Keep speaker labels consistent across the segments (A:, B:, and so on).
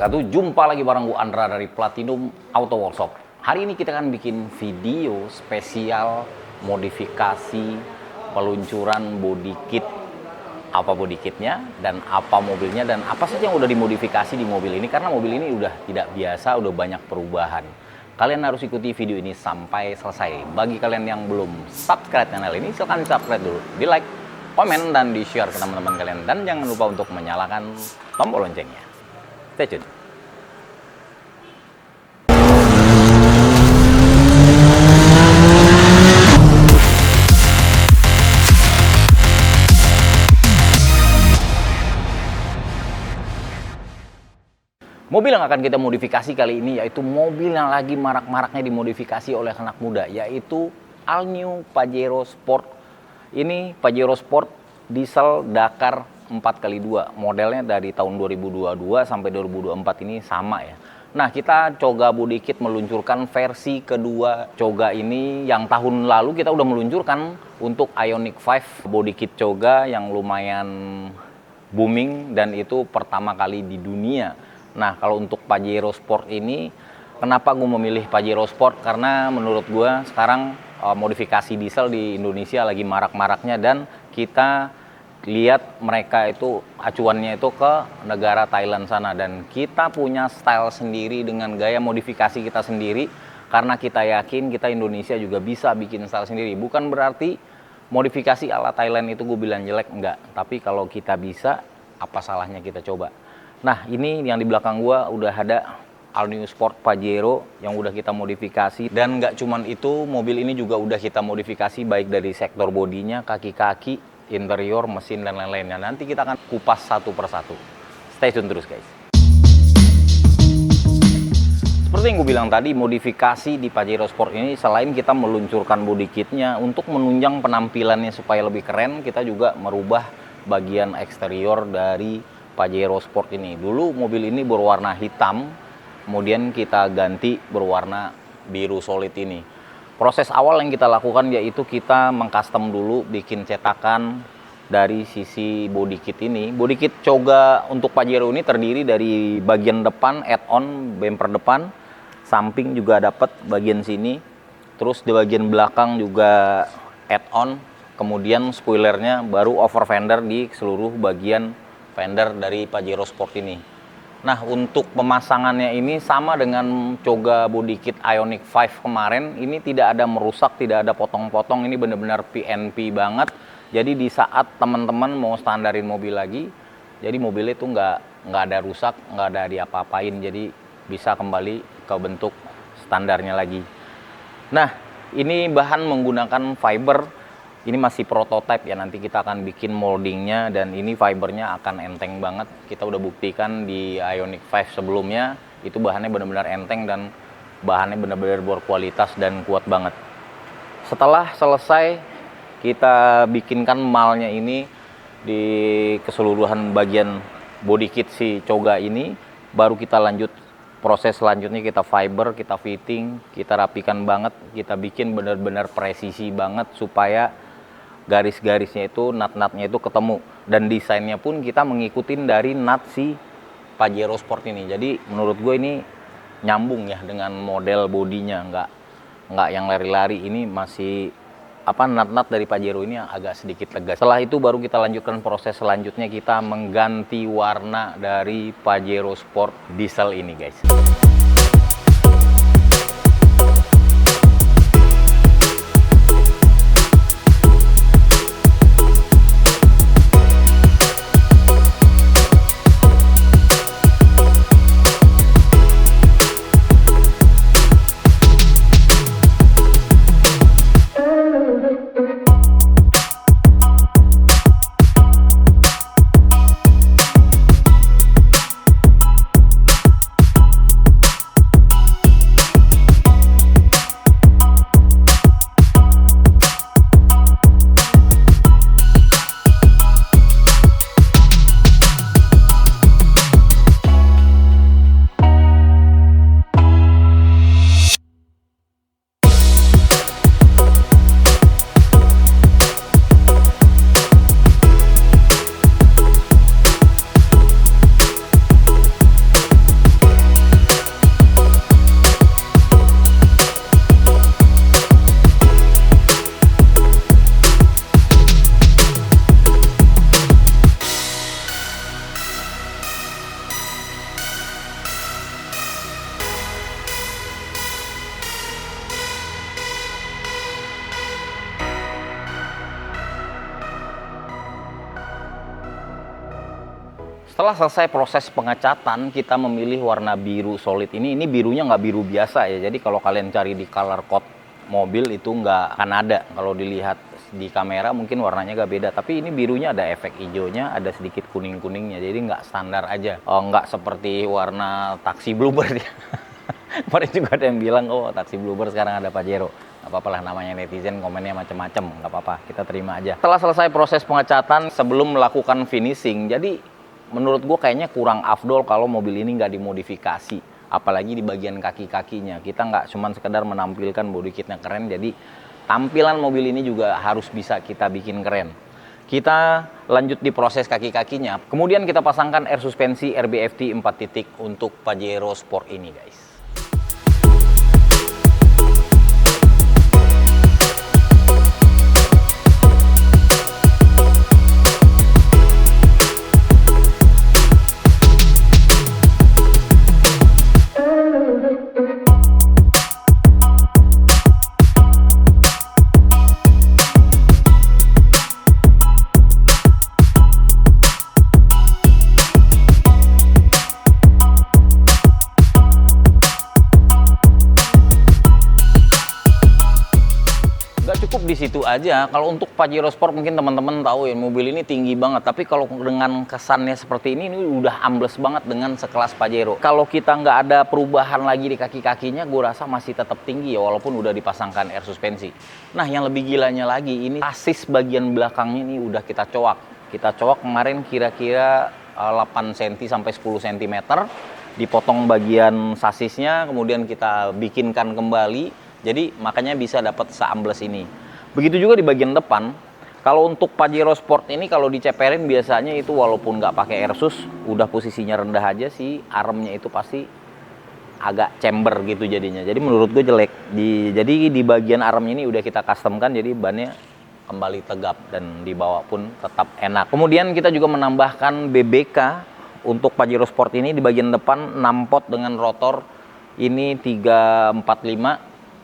A: wabarakatuh. Jumpa lagi bareng gua Andra dari Platinum Auto Workshop. Hari ini kita akan bikin video spesial modifikasi peluncuran body kit. Apa body kitnya dan apa mobilnya dan apa saja yang udah dimodifikasi di mobil ini, karena mobil ini udah tidak biasa, udah banyak perubahan. Kalian harus ikuti video ini sampai selesai. Bagi kalian yang belum subscribe channel ini, silahkan subscribe dulu, di like, komen, dan di share ke teman-teman kalian. Dan jangan lupa untuk menyalakan tombol loncengnya. Stay tune. Mobil yang akan kita modifikasi kali ini yaitu mobil yang lagi marak-maraknya dimodifikasi oleh anak muda, yaitu All New Pajero Sport. Ini Pajero Sport diesel Dakar 4x2, modelnya dari tahun 2022 sampai 2024 ini sama ya. Nah, kita Choga Body Kit meluncurkan versi kedua Choga ini. Yang tahun lalu kita udah meluncurkan untuk Ioniq 5 Body Kit Choga yang lumayan booming dan itu pertama kali di dunia. Nah, kalau untuk Pajero Sport ini, kenapa gue memilih Pajero Sport? Karena menurut gue sekarang modifikasi diesel di Indonesia lagi marak-maraknya, dan kita lihat mereka itu acuannya itu ke negara Thailand sana, dan kita punya style sendiri dengan gaya modifikasi kita sendiri, karena kita yakin kita Indonesia juga bisa bikin style sendiri. Bukan berarti modifikasi ala Thailand itu gue bilang jelek, enggak, tapi kalau kita bisa, apa salahnya kita coba. Nah, ini yang di belakang gua udah ada All New Sport Pajero yang udah kita modifikasi, dan nggak cuman itu, mobil ini juga udah kita modifikasi baik dari sektor bodinya, kaki-kaki, interior, mesin, dan lain-lainnya. Nanti kita akan kupas satu persatu. Stay tune terus, guys. Seperti yang gue bilang tadi, modifikasi di Pajero Sport ini selain kita meluncurkan body kitnya untuk menunjang penampilannya supaya lebih keren, kita juga merubah bagian eksterior dari Pajero Sport ini. Dulu mobil ini berwarna hitam, kemudian kita ganti berwarna biru solid ini. Proses awal yang kita lakukan yaitu kita mengcustom dulu, bikin cetakan dari sisi body kit ini. Body kit Choga untuk Pajero ini terdiri dari bagian depan add-on bumper depan, samping juga dapat bagian sini, terus di bagian belakang juga add-on, kemudian spoilernya baru over fender di seluruh bagian fender dari Pajero Sport ini. Nah, untuk pemasangannya ini sama dengan Choga Body Kit Ioniq 5 kemarin. Ini tidak ada merusak, tidak ada potong-potong. Ini benar-benar PNP banget. Jadi di saat teman-teman mau standarin mobil lagi, jadi mobilnya itu nggak ada rusak, nggak ada diapa-apain. Jadi bisa kembali ke bentuk standarnya lagi. Nah, ini bahan menggunakan fiber. Ini masih prototype ya, nanti kita akan bikin moldingnya, dan ini fibernya akan enteng banget. Kita udah buktikan di Ioniq 5 sebelumnya, itu bahannya benar-benar enteng dan bahannya benar-benar berkualitas dan kuat banget. Setelah selesai kita bikinkan malnya ini di keseluruhan bagian body kit si Choga ini, baru kita lanjut proses selanjutnya, kita fiber, kita fitting, kita rapikan banget, kita bikin benar-benar presisi banget supaya garis-garisnya itu, nut-nutnya itu ketemu, dan desainnya pun kita ngikutin dari nut si Pajero Sport ini. Jadi menurut gue ini nyambung ya dengan model bodinya, nggak yang lari-lari. Ini masih nut-nut dari Pajero ini agak sedikit tegas. Setelah itu baru kita lanjutkan proses selanjutnya, kita mengganti warna dari Pajero Sport diesel ini, guys. Setelah selesai proses pengecatan, kita memilih warna biru solid ini. Ini birunya nggak biru biasa ya. Jadi kalau kalian cari di color code mobil itu nggak akan ada. Kalau dilihat di kamera mungkin warnanya nggak beda. Tapi ini birunya ada efek hijaunya, ada sedikit kuning-kuningnya. Jadi nggak standar aja. Oh, nggak seperti warna taksi Bluebird ya. Kemarin juga ada yang bilang, oh taksi Bluebird sekarang ada Pajero. Gak apa-apa lah, namanya netizen, komennya macam-macam. Gak apa-apa, kita terima aja. Setelah selesai proses pengecatan, sebelum melakukan finishing, jadi menurut gue kayaknya kurang afdol kalau mobil ini nggak dimodifikasi, apalagi di bagian kaki-kakinya. Kita nggak cuma sekedar menampilkan body kitnya keren, jadi tampilan mobil ini juga harus bisa kita bikin keren. Kita lanjut di proses kaki-kakinya, kemudian kita pasangkan air suspensi RBFT 4 titik untuk Pajero Sport ini guys. Di situ aja. Kalau untuk Pajero Sport mungkin teman-teman tahu ya, mobil ini tinggi banget, tapi kalau dengan kesannya seperti ini udah ambles banget dengan sekelas Pajero. Kalau kita nggak ada perubahan lagi di kaki-kakinya, gue rasa masih tetap tinggi ya, walaupun udah dipasangkan air suspensi. Nah, yang lebih gilanya lagi, ini sasis bagian belakangnya ini udah kita coak. Kita coak kemarin kira-kira 8 cm sampai 10 cm, dipotong bagian sasisnya, kemudian kita bikinkan kembali, jadi makanya bisa dapat seambles ini. Begitu juga di bagian depan. Kalau untuk Pajero Sport ini kalau diceperin biasanya itu walaupun nggak pakai air sus, udah posisinya rendah aja sih, armnya itu pasti agak chamber gitu jadinya. Jadi menurut gue jelek. Jadi di bagian armnya ini udah kita customkan, jadi bannya kembali tegap dan dibawa pun tetap enak. Kemudian kita juga menambahkan BBK untuk Pajero Sport ini di bagian depan 6 pot dengan rotor ini 345,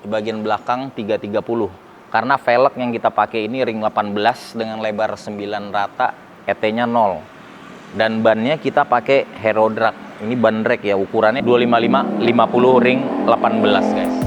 A: di bagian belakang 330. Karena velg yang kita pakai ini ring 18 dengan lebar 9 rata, ET-nya 0. Dan bannya kita pakai Hero Drag. Ini ban drag ya, ukurannya 255 50 ring 18 guys.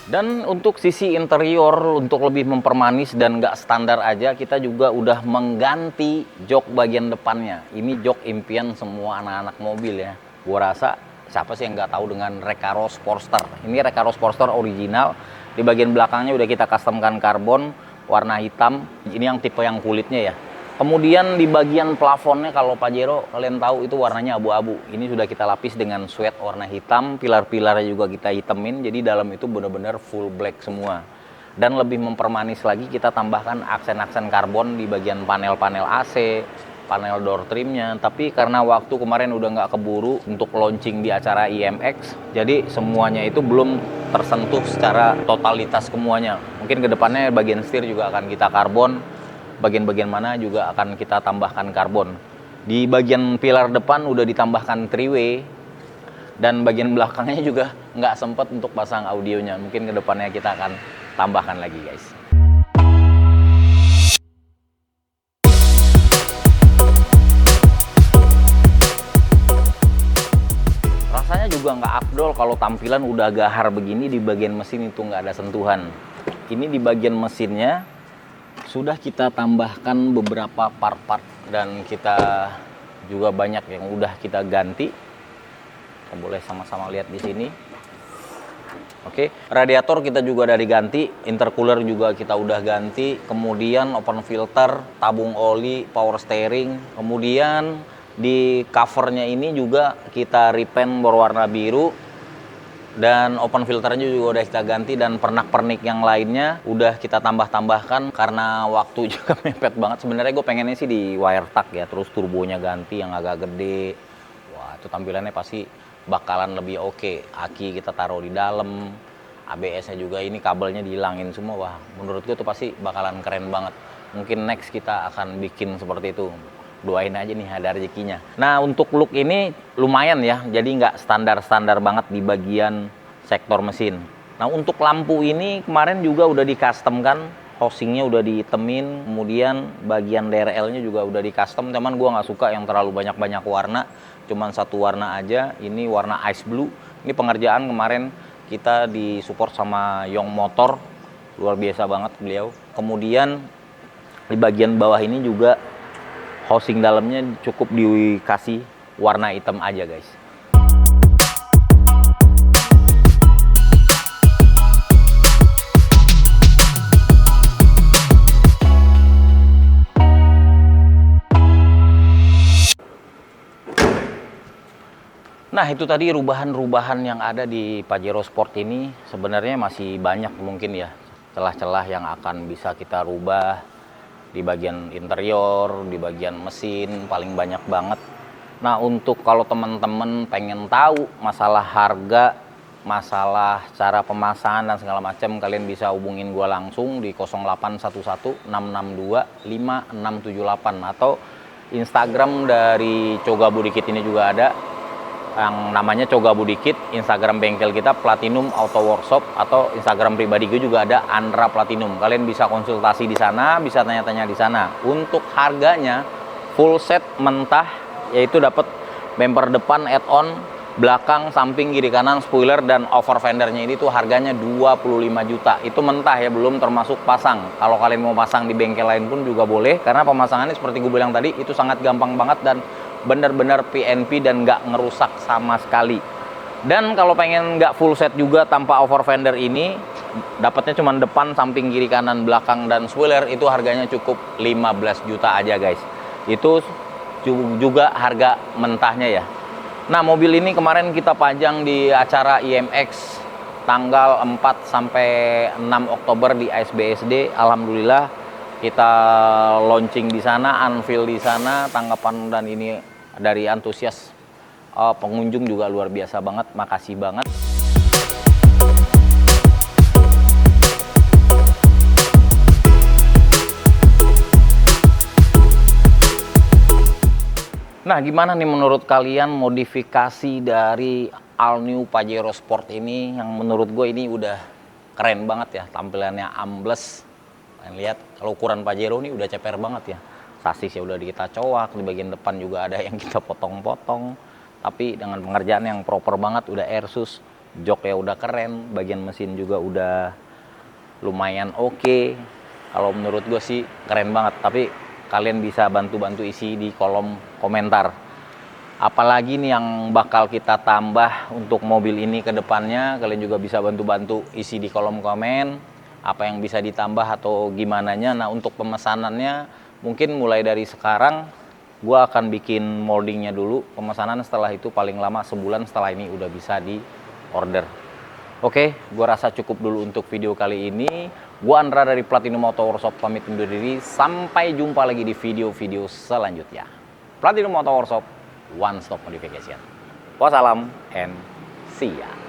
A: Dan untuk sisi interior, untuk lebih mempermanis dan nggak standar aja, kita juga udah mengganti jok bagian depannya. Ini jok impian semua anak-anak mobil ya. Gua rasa siapa sih yang nggak tahu dengan Recaro Sportster. Ini Recaro Sportster original. Di bagian belakangnya udah kita customkan karbon warna hitam. Ini yang tipe yang kulitnya ya. Kemudian di bagian plafonnya kalau Pajero kalian tahu itu warnanya abu-abu. Ini sudah kita lapis dengan suede warna hitam, pilar-pilarnya juga kita hitamin. Jadi dalam itu benar-benar full black semua. Dan lebih mempermanis lagi kita tambahkan aksen-aksen karbon di bagian panel-panel AC, panel door trimnya. Tapi karena waktu kemarin udah nggak keburu untuk launching di acara IMX, jadi semuanya itu belum tersentuh secara totalitas semuanya. Mungkin kedepannya bagian setir juga akan kita karbon. Bagian-bagian mana juga akan kita tambahkan karbon. Di bagian pilar depan udah ditambahkan 3-way. Dan bagian belakangnya juga nggak sempat untuk pasang audionya. Mungkin kedepannya kita akan tambahkan lagi guys. Rasanya juga nggak afdol kalau tampilan udah gahar begini, di bagian mesin itu nggak ada sentuhan. Ini di bagian mesinnya sudah kita tambahkan beberapa part-part dan kita juga banyak yang udah kita ganti. Kita boleh sama-sama lihat di sini. Oke, radiator kita juga udah diganti, intercooler juga kita udah ganti, kemudian open filter, tabung oli, power steering, kemudian di covernya ini juga kita repaint berwarna biru. Dan open filternya juga udah kita ganti, dan pernak-pernik yang lainnya udah kita tambah-tambahkan karena waktu juga mepet banget. Sebenarnya gue pengennya sih di wire tuck ya, terus turbonya ganti yang agak gede. Wah, itu tampilannya pasti bakalan lebih oke. Aki kita taruh di dalam, ABS-nya juga ini kabelnya dihilangin semua. Wah, menurut gue tuh pasti bakalan keren banget. Mungkin next kita akan bikin seperti itu. Doain aja nih ada rezekinya. Nah, untuk look ini lumayan ya, jadi nggak standar-standar banget di bagian sektor mesin. Nah, untuk lampu ini kemarin juga udah di custom kan, housingnya udah ditemin, kemudian bagian DRL-nya juga udah di custom. Teman gua nggak suka yang terlalu banyak-banyak warna, cuman satu warna aja. Ini warna ice blue. Ini pengerjaan kemarin kita disupport sama Yong Motor, luar biasa banget beliau. Kemudian di bagian bawah ini juga housing dalamnya cukup dikasih warna hitam aja guys. Nah, itu tadi rubahan-rubahan yang ada di Pajero Sport ini. Sebenarnya masih banyak mungkin ya celah-celah yang akan bisa kita rubah di bagian interior, di bagian mesin, paling banyak banget. Nah, untuk kalau teman-teman pengen tahu masalah harga, masalah cara pemasangan dan segala macam, kalian bisa hubungin gua langsung di 0811 662 5678 atau Instagram dari Coga Budikit ini juga ada, yang namanya Coga Budikit. Instagram bengkel kita Platinum Auto Workshop, atau Instagram pribadi gue juga ada Andra Platinum. Kalian bisa konsultasi di sana, bisa tanya-tanya di sana. Untuk harganya full set mentah, yaitu dapat bumper depan add-on, belakang, samping, kiri kanan, spoiler dan over fendernya ini tuh harganya 25 juta. Itu mentah ya, belum termasuk pasang. Kalau kalian mau pasang di bengkel lain pun juga boleh, karena pemasangannya seperti gue bilang tadi itu sangat gampang banget dan benar-benar PNP dan nggak ngerusak sama sekali. Dan kalau pengen nggak full set juga tanpa over fender ini, dapatnya cuma depan, samping, kiri kanan, belakang dan spoiler, itu harganya cukup 15 juta aja guys. Itu juga harga mentahnya ya. Nah, mobil ini kemarin kita pajang di acara IMX tanggal 4 sampai 6 Oktober di ASBSD. Alhamdulillah kita launching di sana, unveil di sana, tanggapan dan ini dari antusias pengunjung juga luar biasa banget. Makasih banget. Nah, gimana nih menurut kalian modifikasi dari All New Pajero Sport ini? Yang menurut gue ini udah keren banget ya, tampilannya ambles. Kalian lihat, kalau ukuran Pajero ini udah ceper banget ya. Sasisnya udah kita coak, di bagian depan juga ada yang kita potong-potong. Tapi dengan pengerjaan yang proper banget, udah airsus, joknya udah keren, bagian mesin juga udah lumayan oke. Kalau menurut gue sih keren banget, tapi kalian bisa bantu-bantu isi di kolom komentar. Apalagi nih yang bakal kita tambah untuk mobil ini ke depannya, kalian juga bisa bantu-bantu isi di kolom komen. Apa yang bisa ditambah atau gimananya. Nah, untuk pemesanannya mungkin mulai dari sekarang gue akan bikin moldingnya dulu. Pemesanan setelah itu paling lama sebulan setelah ini udah bisa di order. Oke, gue rasa cukup dulu untuk video kali ini. Gue Andra dari Platinum Auto Workshop pamit undur diri. Sampai jumpa lagi di video-video selanjutnya. Platinum Auto Workshop, one stop modification. Wassalam and see ya.